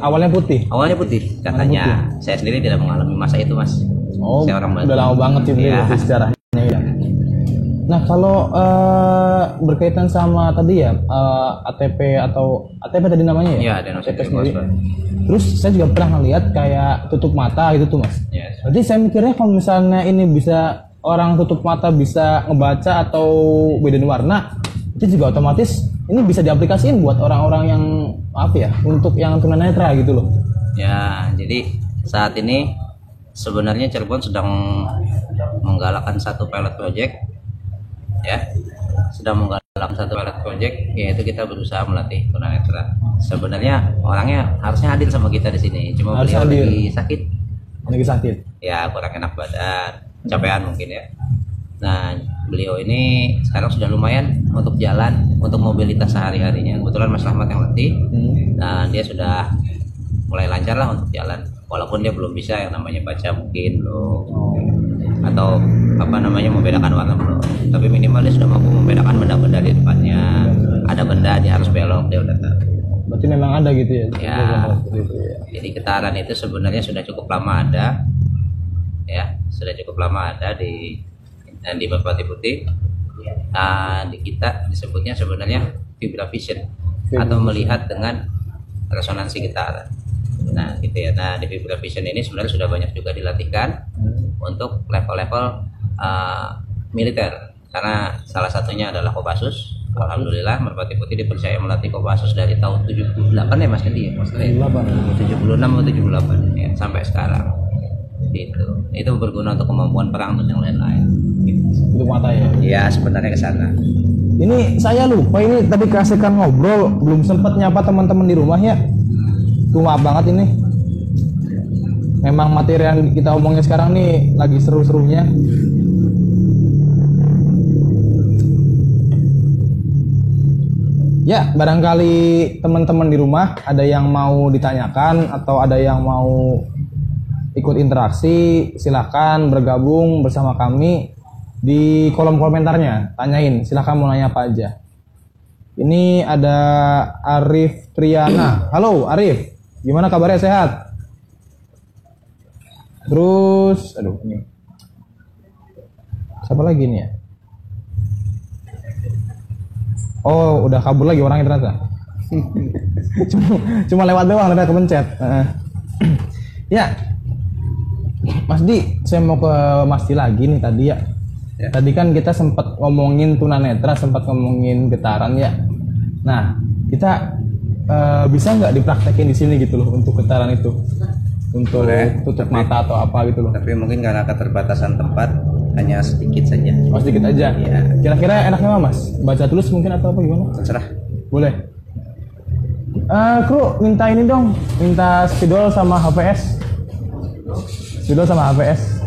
Speaker 1: awalnya putih?
Speaker 4: Awalnya putih katanya. Saya sendiri tidak mengalami masa itu, Mas. Saya orang
Speaker 1: udah lama banget sih sejarahnya ya. Nah, kalau berkaitan sama tadi ya ATP atau ATP tadi namanya ya?
Speaker 4: Iya, adenosin trifosfat.
Speaker 1: Terus saya juga pernah ngeliat kayak tutup mata gitu tuh, Mas.
Speaker 4: Yes.
Speaker 1: Jadi saya mikirnya kalau misalnya ini bisa orang tutup mata bisa ngebaca atau bedain warna, itu juga otomatis ini bisa diaplikasiin buat orang-orang yang untuk yang tunanetra gitu loh. Ya,
Speaker 4: jadi saat ini sebenarnya Cirebon sedang menggalakkan satu pilot project, ya, yaitu kita berusaha melatih tunanetra. Sebenarnya orangnya harusnya adil sama kita di sini, cuma beliau lagi sakit. Ya, kurang enak badan, capean mungkin ya. Nah, beliau ini sekarang sudah lumayan untuk jalan, untuk mobilitas sehari-harinya. Kebetulan Mas Rahmat yang latih, dan dia sudah mulai lancar lah untuk jalan. Walaupun dia belum bisa yang namanya baca mungkin belum, atau membedakan warna belum. Tapi minimal dia sudah mampu membedakan benda-benda di depannya. Ada benda dia harus belok, dia udah tahu.
Speaker 1: Berarti memang ada gitu ya?
Speaker 4: Ya. Jadi getaran itu sebenarnya sudah cukup lama ada, ya, di merpati putih. Di kita disebutnya sebenarnya vibra vision atau melihat dengan resonansi getaran. Nah, gitu ya. Nah, di vibra vision ini sebenarnya sudah banyak juga dilatihkan untuk level-level militer. Karena salah satunya adalah Kopassus. Alhamdulillah merpati putih dipercaya melatih Kopassus dari tahun 78 ya Mas Kendi ya, maksudnya 76 atau 78 ya, sampai sekarang. Itu berguna untuk kemampuan perang dan yang lain-lain.
Speaker 1: Itu mata ya?
Speaker 4: Ya, sebenarnya ke sana.
Speaker 1: Ini saya lupa ini tadi keasikan ngobrol, belum sempat nyapa teman-teman di rumah ya. Tuh maaf banget ini. Memang materi yang kita omongin sekarang nih lagi seru-serunya. Ya, barangkali teman-teman di rumah ada yang mau ditanyakan atau ada yang mau ikut interaksi, silakan bergabung bersama kami di kolom komentarnya. Tanyain, silakan mau nanya apa aja. Ini ada Arif Triana. Halo Arif, gimana kabarnya, sehat? Terus, aduh ini siapa lagi nih ya? Oh, udah kabur lagi orangnya ternyata. cuma lewat doang, ternyata kepencet. Ya, Mas Di, saya mau ke Mas Di lagi nih tadi ya. Tadi kan kita sempat ngomongin tunanetra, sempat ngomongin getaran ya. Nah, kita bisa nggak dipraktekin di sini gitu loh untuk getaran itu, untuk tutup mata atau apa gitu loh.
Speaker 4: Tapi mungkin karena keterbatasan tempat hanya sedikit saja.
Speaker 1: Oh, sedikit aja.
Speaker 4: Iya.
Speaker 1: Kira-kira enaknya apa, Mas? Baca tulis mungkin atau apa gimana?
Speaker 4: Terserah.
Speaker 1: Boleh. Kru minta ini dong, minta spidol sama HPS. Spidol sama HPS.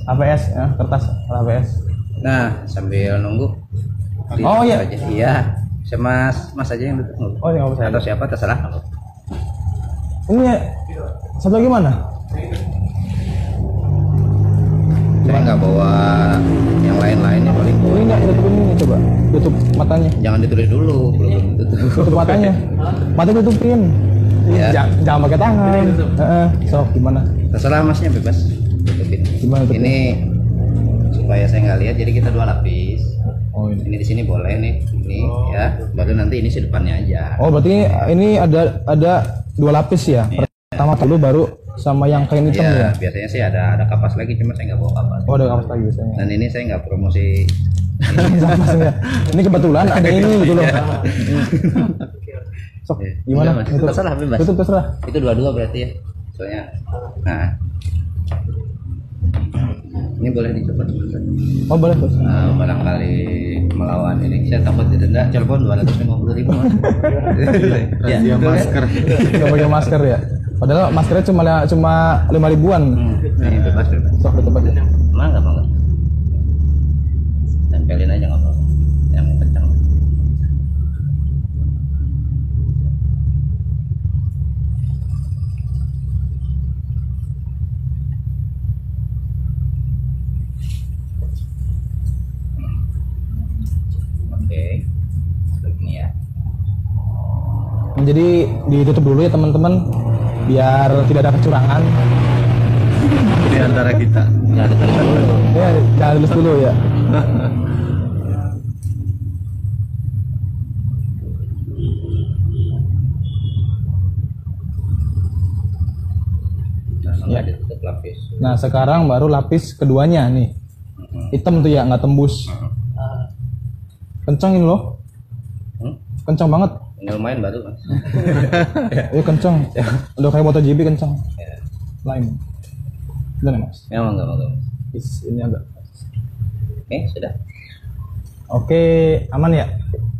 Speaker 1: HPS ya, kertas HPS.
Speaker 4: Nah, sambil nunggu.
Speaker 1: Oh iya.
Speaker 4: Aja. Iya. Sama Mas aja yang duduk.
Speaker 1: Oh, nggak usah.
Speaker 4: Atau siapa terserah.
Speaker 1: Ini ya, satu lagi mana?
Speaker 4: Saya nggak bawa yang lain-lain ya paling.
Speaker 1: Ini nggak tutupin ini, coba tutup matanya.
Speaker 4: Jangan ditulis dulu, belum tutup.
Speaker 1: Tutup matanya. Mata tutupin.
Speaker 4: Ya.
Speaker 1: Jangan pakai tangan. Sok gimana?
Speaker 4: Terserah Masnya bebas. Tutupin.
Speaker 1: Gimana tutupin?
Speaker 4: Ini supaya saya nggak lihat, jadi kita 2 lapis.
Speaker 1: Oh ini.
Speaker 4: Ini di sini boleh nih, ini ya. Baru nanti ini depannya aja.
Speaker 1: Oh berarti ini ada 2 lapis ya.
Speaker 4: Iya.
Speaker 1: Pertama dulu baru sama yang kain hitam ya.
Speaker 4: Biasanya sih ada kapas lagi, cuma saya nggak bawa kapas.
Speaker 1: Oh ada kapas lagi biasanya.
Speaker 4: Dan ini saya nggak promosi.
Speaker 1: Ini kebetulan ada ini gitu loh. Sok gimana?
Speaker 4: Udah, Mas. Terserah bebas.
Speaker 1: Tutup terserah.
Speaker 4: Itu 2-2 berarti ya. Soalnya, nah, ini boleh dicoba sebentar.
Speaker 1: Oh boleh terus.
Speaker 4: Barangkali melawan ini, saya takut didenda Cirebon 250.000 Mas. Ya,
Speaker 2: Dia masker.
Speaker 1: Nggak pakai masker ya. Padahal maskernya cuma 5 ribuan.
Speaker 4: Ini bebas.
Speaker 1: Sok tutup aja.
Speaker 4: Mangga. Tempelin aja nggak apa-apa. Yang kencang. Oke. Begini ya.
Speaker 1: Jadi ditutup dulu ya teman-teman, biar tidak ada kecurangan.
Speaker 2: Di antara kita.
Speaker 4: Nggak ada tanda dulu.
Speaker 1: Ya, jangan lulus dulu ya.
Speaker 4: Ya. Ditutup lapis.
Speaker 1: Nah sekarang baru lapis keduanya nih, hitam tuh ya, nggak tembus. Kenceng ini loh, kenceng banget.
Speaker 4: Ini lumayan baru Mas.
Speaker 1: Iya kenceng, udah kayak MotoGP kenceng. Lain, udah nih Mas.
Speaker 4: Ya mangga.
Speaker 1: Ini agak.
Speaker 4: Sudah.
Speaker 1: Oke, aman ya?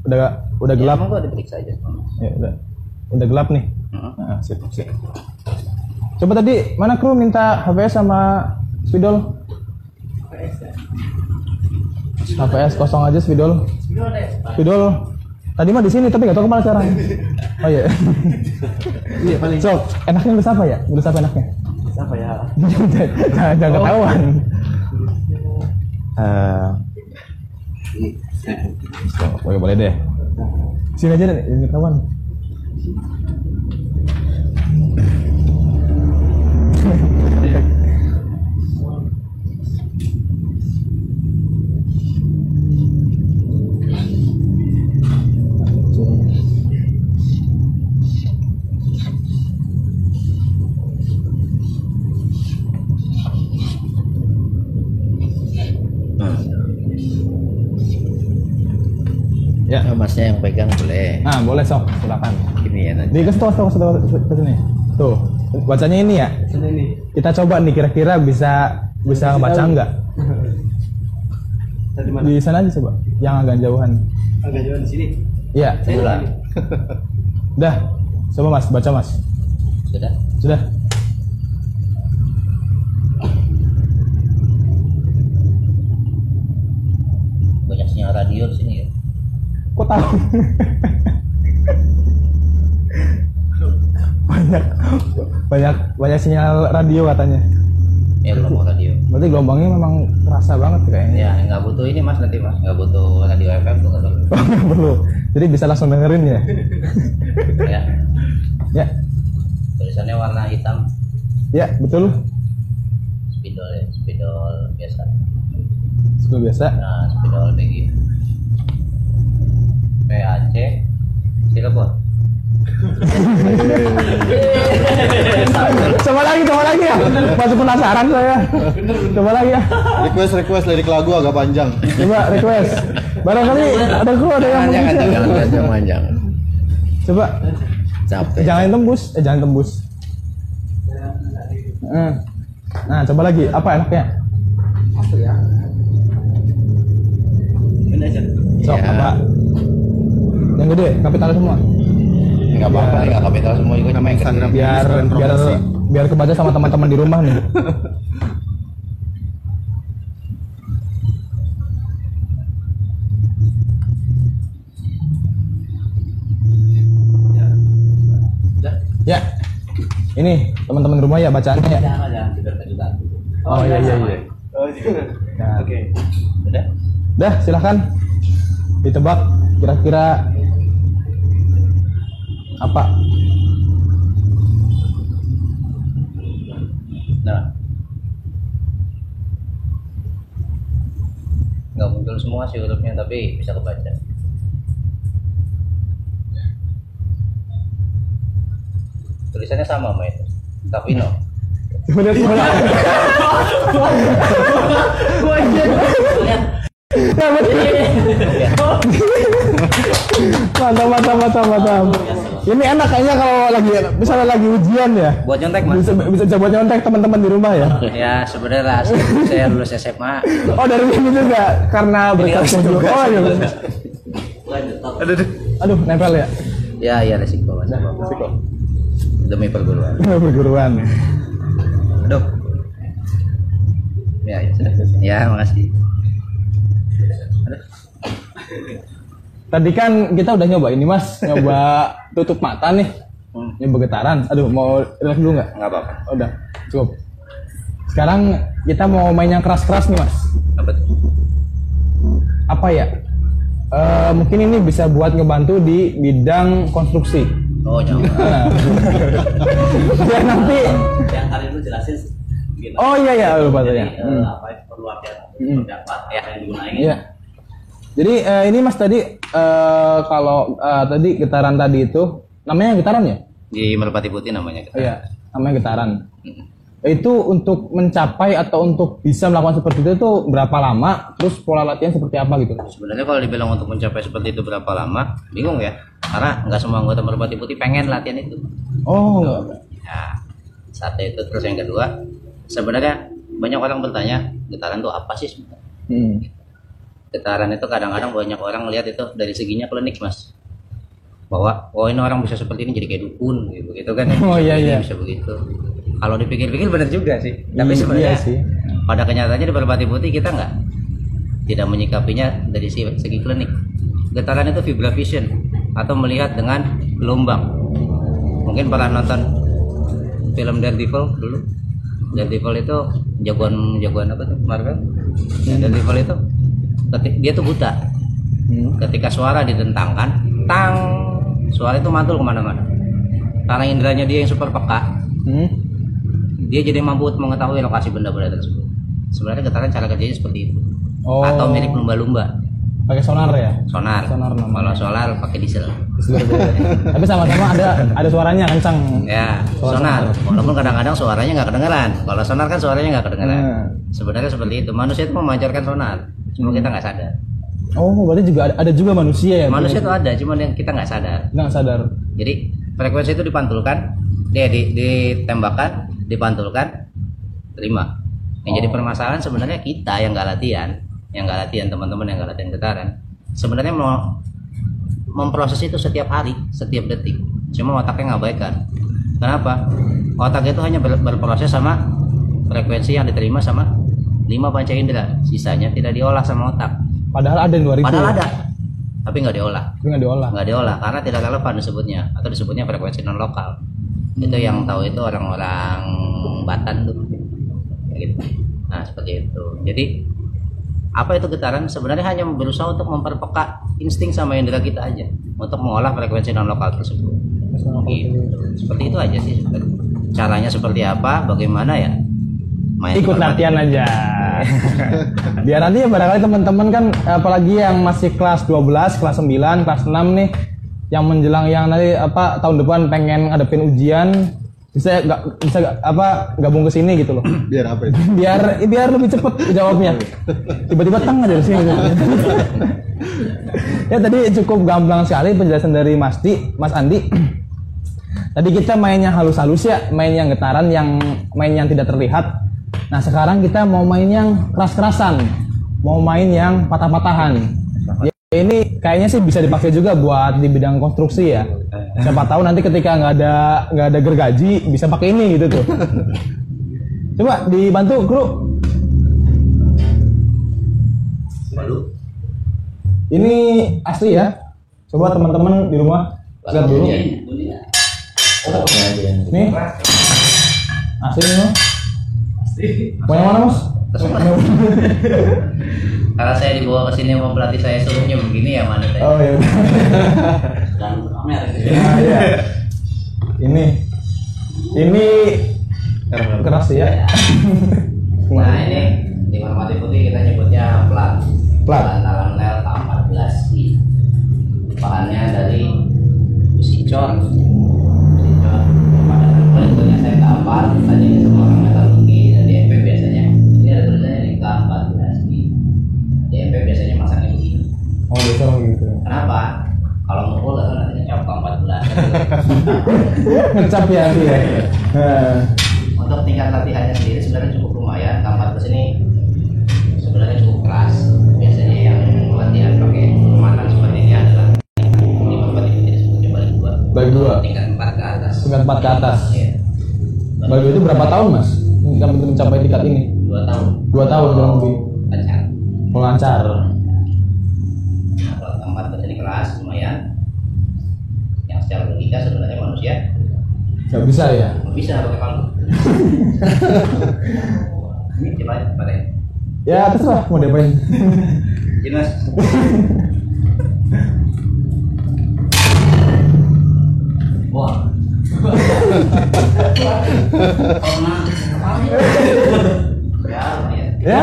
Speaker 1: Udah gelap.
Speaker 4: Ya, mangga diperiksa aja.
Speaker 1: Ya udah gelap nih. Nah, sip. Coba tadi mana kru minta HPS sama spidol? HPS kosong aja spidol. Spidol. Tadi mah di sini tapi nggak tahu kemana sekarang. Oh iya. Iya paling. So, enaknya nulis apa ya? Nulis apa enaknya?
Speaker 3: Apa ya?
Speaker 1: Jangan ketahuan. Boleh deh. Sini aja deh, ini kawan.
Speaker 3: Ya, Masnya yang pegang boleh.
Speaker 1: Nah, boleh sok, silakan.
Speaker 3: Ini ya nanti.
Speaker 1: Di kasih ke sini. Tuh, bacanya ini ya. Kita coba nih kira-kira bisa baca enggak? Di sana aja coba, yang agak jauhan.
Speaker 5: Agak jauh di sini.
Speaker 1: Iya.
Speaker 4: Udah.
Speaker 1: Dah. Coba Mas, baca Mas.
Speaker 4: Sudah.
Speaker 1: Sudah.
Speaker 4: Banyak sinyal radio di sini ya.
Speaker 1: Kok tahu? banyak banyak sinyal radio katanya.
Speaker 4: Ya gelombang radio.
Speaker 1: Berarti gelombangnya memang kerasa banget kayaknya.
Speaker 4: Ya nggak butuh ini mas nanti mas, nggak butuh radio FM tuh nggak perlu.
Speaker 1: Nggak perlu. Jadi bisa langsung dengerin ya.
Speaker 4: Ya.
Speaker 1: Ya,
Speaker 4: Tulisannya warna hitam.
Speaker 1: ya betul.
Speaker 4: Spidol ya, spidol biasa.
Speaker 1: Seperti biasa.
Speaker 4: Nah, spidol begini. PAC Cirebon.
Speaker 1: Coba lagi ya. Masih penasaran saya. Coba lagi ya.
Speaker 2: Request lirik lagu agak panjang.
Speaker 1: Coba request. Barangkali ada yang mau bisa.
Speaker 3: Jangan panjang.
Speaker 1: Coba.
Speaker 3: Capek.
Speaker 1: Jangan tembus. Jangan tembus. Nah, coba lagi. Apa enaknya?
Speaker 5: Ini aja.
Speaker 1: Sok
Speaker 3: Ya.
Speaker 1: apa? Yang gede, kapital semua.
Speaker 3: Enggak apa-apa, enggak kapital semua juga cuma yang kecil.
Speaker 1: Biar kebaca sama teman-teman di rumah nih. Ya. Ini teman-teman di rumah ya bacaannya ya.
Speaker 4: Jangan juga.
Speaker 1: Oh iya.
Speaker 5: Oh, iya.
Speaker 1: Nah,
Speaker 5: Oke.
Speaker 4: Udah.
Speaker 1: dah silahkan ditebak kira-kira apa?
Speaker 4: Nah. Nggak muncul semua sih hurufnya tapi bisa kebaca. Tulisannya sama sama itu. Tapi no.
Speaker 1: Bener. Ya, betul. Mantap. Ini enak kayaknya kalau lagi misalnya lagi ujian ya.
Speaker 4: Buat nyontek mas.
Speaker 1: Bisa coba nyontek teman-teman di rumah ya.
Speaker 4: Ya sebenarnya lah saya lulus SMA.
Speaker 1: Oh dari ini juga karena berkat juga. Oh iya. Aduh nempel ya.
Speaker 4: Ya resiko mas. Demi perguruan.
Speaker 1: Perguruan.
Speaker 4: Aduh. Ya sudah. Ya makasih.
Speaker 1: Tadi kan kita udah nyoba ini mas, nyoba tutup mata nih, nyoba getaran. Aduh mau relax dulu nggak?
Speaker 4: Nggak apa-apa.
Speaker 1: Udah cukup. Sekarang kita mau main yang keras-keras nih mas.
Speaker 4: Apa tuh?
Speaker 1: Apa ya? Mungkin ini bisa buat ngebantu di bidang konstruksi.
Speaker 4: Oh jangan.
Speaker 1: Nah. Biar nanti.
Speaker 4: Yang kali itu jelasin. Gitu.
Speaker 1: Oh iya lupa tanya.
Speaker 4: Apa yang perlu seperti apa ya yang digunakan?
Speaker 1: Iya. Jadi ini mas tadi kalau tadi getaran tadi itu namanya getaran ya?
Speaker 4: Di Merpati Putih namanya.
Speaker 1: Iya, namanya getaran. Itu untuk mencapai atau untuk bisa melakukan seperti itu tuh berapa lama? Terus pola latihan seperti apa gitu?
Speaker 4: Sebenarnya kalau dibilang untuk mencapai seperti itu berapa lama, bingung ya. Karena nggak semua anggota Merpati Putih pengen latihan itu.
Speaker 1: Oh.
Speaker 4: Ya, satu itu. Terus yang kedua, sebenarnya banyak orang bertanya getaran itu apa sih sebenarnya? Getaran itu kadang-kadang banyak orang melihat itu dari seginya klinik mas, bahwa oh ini orang bisa seperti ini jadi kayak dukun gitu kan.
Speaker 1: Oh iya.
Speaker 4: Bisa begitu. Kalau dipikir-pikir benar juga sih, tapi sebenarnya
Speaker 1: iya sih.
Speaker 4: pada kenyataannya di Merpati Putih kita tidak menyikapinya dari segi klinik. Getaran itu vibration atau melihat dengan gelombang. Mungkin pernah nonton film Daredevil dulu. Daredevil itu jagoan apa tuh Marvel? Daredevil itu dia tuh buta. Ketika suara ditentangkan, tang, suara itu mantul kemana-mana. Karena inderanya dia yang super peka, dia jadi mampu mengetahui lokasi benda-benda tersebut. Sebenarnya getaran cara kerjanya seperti itu.
Speaker 1: Oh.
Speaker 4: Atau mirip lumba-lumba.
Speaker 1: Pakai sonar ya?
Speaker 4: Sonar
Speaker 1: namanya.
Speaker 4: Kalau solar pakai diesel.
Speaker 1: Tapi sama-sama ada suaranya kencang.
Speaker 4: Ya, sonar. Walaupun kadang-kadang suaranya nggak kedengeran. Kalau sonar kan suaranya nggak kedengeran. Sebenarnya seperti itu. Manusia itu memancarkan sonar, cuma kita nggak sadar.
Speaker 1: Oh, berarti juga ada juga manusia ya?
Speaker 4: Manusia itu ada, cuma yang kita nggak sadar.
Speaker 1: Nggak sadar.
Speaker 4: Jadi frekuensi itu dipantulkan, ditembakkan, dipantulkan, terima. Yang jadi permasalahan sebenarnya kita yang nggak latihan, teman-teman yang nggak latihan getaran. Sebenarnya memproses itu setiap hari, setiap detik. Cuma otaknya ngabaikan. Kenapa? Otak itu hanya berproses sama frekuensi yang diterima sama 5 panca indera. Sisanya tidak diolah sama otak.
Speaker 1: Padahal ada yang 2000.
Speaker 4: Padahal ada, tapi nggak diolah.
Speaker 1: Tapi nggak diolah.
Speaker 4: Nggak diolah karena tidak relevan disebutnya, atau disebutnya frekuensi non lokal. Itu yang tahu itu orang-orang Batan tuh. Kayak gitu. Nah seperti itu. Jadi apa itu getaran? Sebenarnya hanya berusaha untuk memperpeka insting sama indera kita aja untuk mengolah frekuensi non lokal tersebut. Gitu. Seperti itu aja sih. Caranya seperti apa? Bagaimana ya?
Speaker 1: Ikut latihan aja. Biar nanti ya barangkali teman-teman kan, apalagi yang masih kelas 12, kelas 9, kelas 6 nih, yang menjelang yang nanti tahun depan pengen ngadepin ujian, bisa gabung ke sini gitu loh.
Speaker 2: Biar apa itu?
Speaker 1: biar lebih cepet jawabnya. Tiba-tiba tang aja di sini. Ya tadi cukup gamblang sekali penjelasan dari Mas Andi. Tadi kita mainnya halus-halus ya, main yang getaran, main yang tidak terlihat. Nah sekarang kita mau main yang keras-kerasan, mau main yang patah-patahan. Ya, ini kayaknya sih bisa dipakai juga buat di bidang konstruksi ya. Siapa tahu nanti ketika nggak ada gergaji bisa pakai ini gitu tuh. Coba dibantu kru. Ini asli ya. Coba teman-teman di rumah lihat dulu. Nih asli nih. Mau yang mana Mas?
Speaker 4: Kalau saya dibawa ke sini mau pelatih saya suruhnya begini ya mana tadi?
Speaker 1: Oh iya.
Speaker 4: Dan Amer.
Speaker 1: Iya. Ini keras ya.
Speaker 4: Nah ini di Merpati Putih kita nyebutnya plat. Alam Nel K14 I. Bahannya dari besi cor. Pada bentuknya saya K4. Tadi semua orang metalurgi dan di MP biasanya ini ada tulisannya di K14 I. Di MP biasanya masaknya begini.
Speaker 1: Oh biasa gitu.
Speaker 4: Kenapa? Kalau mukul nantinya cap K14.
Speaker 1: Ngecap ya dia.
Speaker 4: Untuk tingkat latihannya sendiri sebenarnya cukup lumayan. K14 ini sebenarnya cukup keras. Biasanya yang latihan pakai kekuatan seperti ini adalah di Merpati Putih disebutnya balik 2. Tingkat 4 ke atas.
Speaker 1: Tingkat 4 ke atas.
Speaker 4: Iya.
Speaker 1: Balik 2 itu berapa tahun Mas? Mencapai tingkat ini?
Speaker 4: 2 tahun.
Speaker 1: 2 tahun kurang lebih.
Speaker 4: Lancar.
Speaker 1: Lancar.
Speaker 4: Nah, kalau K14 ini keras lumayan. Yang secara logika sebenarnya manusia
Speaker 1: Gak bisa ya?
Speaker 4: nggak bisa pakai palu. Ini coba pada ini.
Speaker 1: Ya terserah mau diapain.
Speaker 4: Ini Mas. Wah.
Speaker 1: Ya.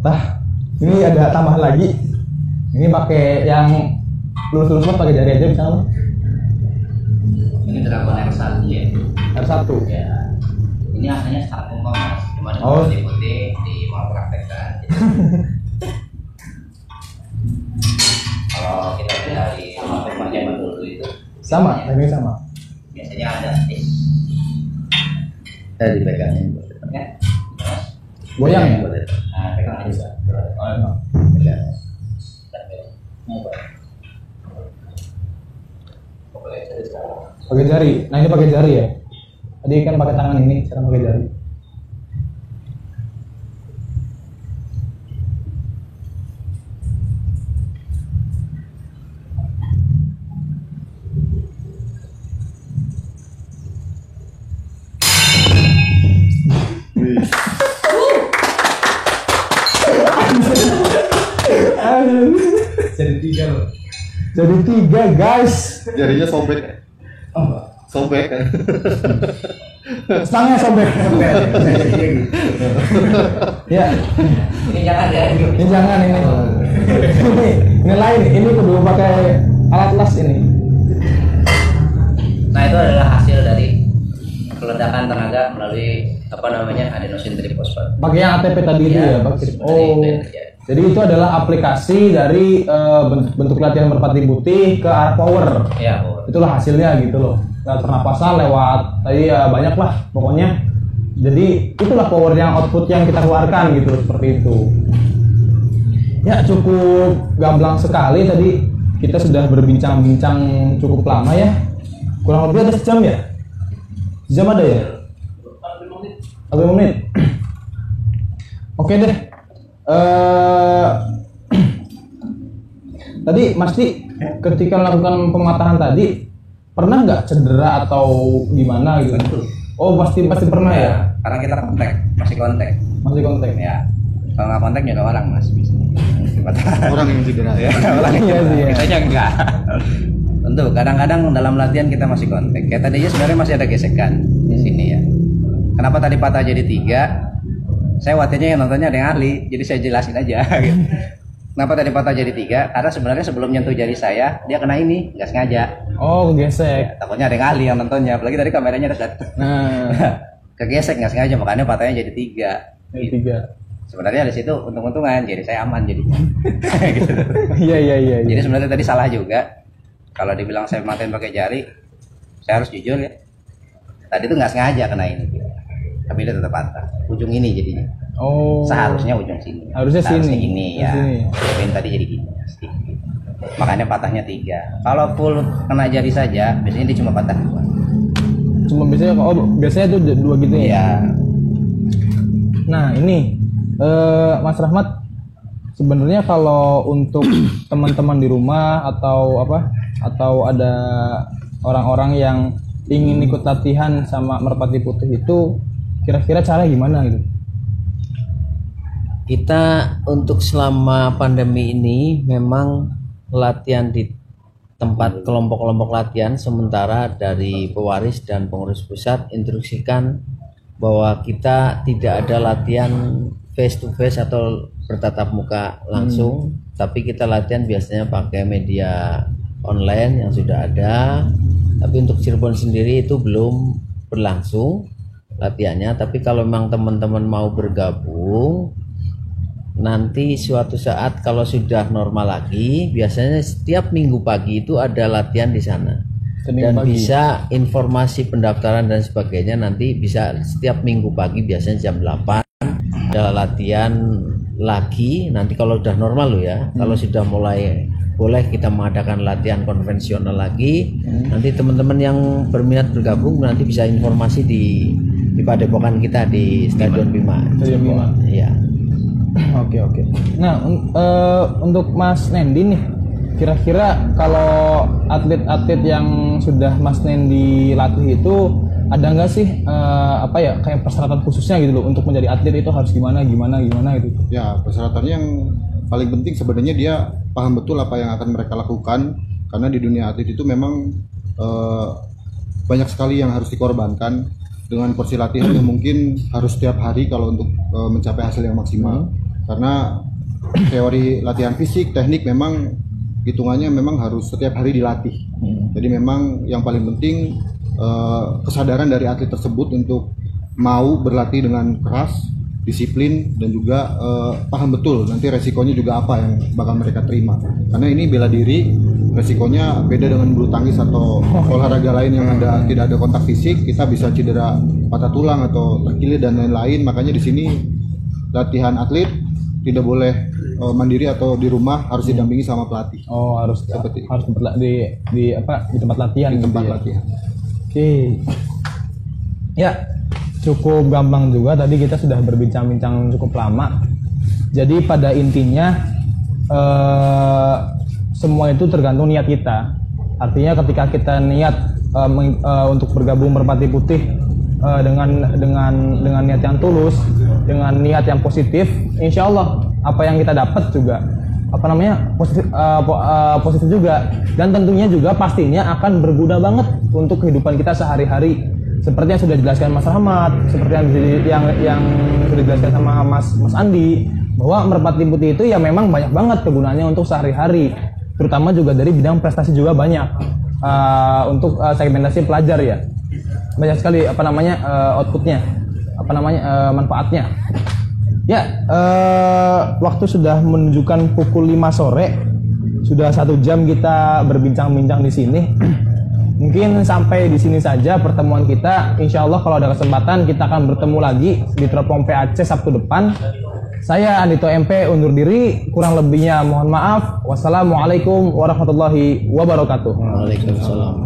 Speaker 1: Nah, ini ada tambahan lagi. Ini pakai yang lurus-lurus pakai jari aja bisa nggak?
Speaker 4: Ini Dragon R1 ya.
Speaker 1: R1.
Speaker 4: Ya. Ini aslinya sarung Mas. Cuma
Speaker 1: Oh.
Speaker 4: putih di mau praktekkan. Kalau kita dari rumah zaman dulu itu
Speaker 1: Sama, ini sama.
Speaker 4: biasanya ada saya dipegangin ya.
Speaker 1: Goyang ya?
Speaker 4: Nah, pegang bisa.
Speaker 1: Oh,
Speaker 4: Pegang.
Speaker 1: pakai jari. Nah ini pakai jari ya. Tadi kan pakai tangan ini, sekarang pakai jari.
Speaker 5: Jadi 3 loh.
Speaker 1: Jadi 3 guys.
Speaker 2: Jarinya sobek. Sobek.
Speaker 1: Stangnya sobek. Ya,
Speaker 4: Ini jangan ya.
Speaker 1: ini jangan ini. Ini lain. Ini kudu pakai alat las ini.
Speaker 4: Nah itu adalah hasil dari peledakan tenaga melalui adenosin trifosfat.
Speaker 1: Pakai yang ATP tadi itu ya, Pak.
Speaker 4: sebenarnya itu yang terjadi.
Speaker 1: Jadi itu adalah aplikasi dari bentuk latihan merpati putih ke arah power.
Speaker 4: Ya, oh.
Speaker 1: Itulah hasilnya gitu loh. Lewat pernapasan, lewat tadi ya banyak lah pokoknya. Jadi itulah power yang output yang kita keluarkan gitu seperti itu. Ya, cukup gamblang sekali tadi kita sudah berbincang-bincang cukup lama ya. Kurang lebih ada sejam ya? Sejam ada ya? 45 menit. Oke deh. Tadi Mas Di, ketika melakukan pematahan tadi pernah nggak cedera atau gimana gitu? Oh pasti pernah ya?
Speaker 4: Karena kita masih kontak.
Speaker 1: Masih kontak
Speaker 4: Ya. Kalau nggak kontak juga orang mas bisa.
Speaker 2: Orang yang cedera ya.
Speaker 4: Orang yang
Speaker 1: Iya sih, ya.
Speaker 4: kita aja enggak. Tentu kadang-kadang dalam latihan kita masih kontak. Kayak tadi aja sebenarnya masih ada gesekan di sini ya. Kenapa tadi patah jadi 3? Saya waktunya yang nontonnya ada yang ahli, jadi saya jelasin aja. Gitu. Kenapa tadi patah jadi 3? Karena sebenarnya sebelum nyentuh jari saya, dia kena ini, nggak sengaja.
Speaker 1: Oh gesek.
Speaker 4: Ya, takutnya ada yang ahli yang nontonnya, apalagi tadi kameranya dekat.
Speaker 1: Nah,
Speaker 4: Kegesek nggak sengaja, makanya patahnya jadi 3.
Speaker 1: yang ketiga.
Speaker 4: Sebenarnya di situ untung-untungan, jadi saya aman jadi. Gitu.
Speaker 1: Iya.
Speaker 4: Jadi sebenarnya tadi salah juga. Kalau dibilang saya matiin pakai jari, saya harus jujur ya. Tadi tuh nggak sengaja kena ini, tapi dia tetap patah. Ujung ini jadinya.
Speaker 1: Oh.
Speaker 4: Seharusnya ujung sini.
Speaker 1: Harusnya sini.
Speaker 4: Gini ya.
Speaker 1: Sini.
Speaker 4: Tapi tadi jadi gini. Makanya patahnya 3. Kalau full kena jari saja, biasanya dia cuma patah 2.
Speaker 1: Cuma biasanya tuh 2 gitu ya.
Speaker 4: Iya.
Speaker 1: Nah ini Mas Rahmat, sebenarnya kalau untuk teman-teman di rumah atau ada orang-orang yang ingin ikut latihan sama Merpati Putih itu kira-kira cara gimana gitu?
Speaker 3: Kita untuk selama pandemi ini memang latihan di tempat kelompok-kelompok latihan sementara dari pewaris dan pengurus pusat instruksikan bahwa kita tidak ada latihan face to face atau bertatap muka langsung, tapi kita latihan biasanya pakai media online yang sudah ada. Tapi untuk Cirebon sendiri itu belum berlangsung latihannya, tapi kalau memang teman-teman mau bergabung nanti suatu saat kalau sudah normal lagi, biasanya setiap minggu pagi itu ada latihan di sana. Dan bisa informasi pendaftaran dan sebagainya nanti bisa setiap minggu pagi, biasanya jam 8 ada latihan lagi. Nanti kalau udah normal loh ya, kalau sudah mulai boleh kita mengadakan latihan konvensional lagi. Nanti teman-teman yang berminat bergabung nanti bisa informasi di padepokan kita di Stadion Bima.
Speaker 1: Stadion Bima.
Speaker 3: Iya.
Speaker 1: Oke. Nah, untuk Mas Nendi nih, kira-kira kalau atlet-atlet yang sudah Mas Nendi latih itu ada nggak sih kayak persyaratan khususnya gitu loh untuk menjadi atlet itu harus gimana gitu?
Speaker 2: Ya, persyaratannya yang paling penting sebenarnya dia paham betul apa yang akan mereka lakukan, karena di dunia atlet itu memang banyak sekali yang harus dikorbankan dengan porsi latihan yang mungkin harus setiap hari kalau untuk mencapai hasil yang maksimal. Karena teori latihan fisik, teknik memang hitungannya memang harus setiap hari dilatih. Jadi memang yang paling penting kesadaran dari atlet tersebut untuk mau berlatih dengan keras, disiplin, dan juga paham betul nanti resikonya juga apa yang bakal mereka terima. Karena ini bela diri, resikonya beda dengan bulu tangkis atau olahraga lain yang tidak ada kontak fisik. Kita bisa cedera patah tulang atau terkilir dan lain-lain. Makanya di sini latihan atlet tidak boleh mandiri atau di rumah, harus didampingi sama pelatih.
Speaker 1: Oh, harus
Speaker 2: seperti
Speaker 1: harus di tempat latihan.
Speaker 2: Di tempat
Speaker 1: gitu ya?
Speaker 2: latihan.
Speaker 1: Oke. Ya, cukup gampang juga. Tadi kita sudah berbincang-bincang cukup lama. Jadi pada intinya semua itu tergantung niat kita. Artinya ketika kita niat untuk bergabung Merpati Putih dengan niat yang tulus, dengan niat yang positif, insya Allah apa yang kita dapat juga positif juga, dan tentunya juga pastinya akan berguna banget untuk kehidupan kita sehari-hari. Seperti yang sudah dijelaskan Mas Rahmat, seperti yang sudah dijelaskan sama Mas Andi, bahwa Merpati Putih itu ya memang banyak banget kegunaannya untuk sehari-hari, terutama juga dari bidang prestasi juga banyak. Untuk segmentasi pelajar ya banyak sekali outputnya, manfaatnya. Ya, waktu sudah menunjukkan pukul 5 sore, sudah 1 jam kita berbincang-bincang di sini. Mungkin sampai di sini saja pertemuan kita. Insya Allah kalau ada kesempatan kita akan bertemu lagi di Teropong PAC Sabtu depan. Saya Andito MP undur diri, kurang lebihnya mohon maaf. Wassalamualaikum warahmatullahi wabarakatuh.
Speaker 3: Waalaikumsalam.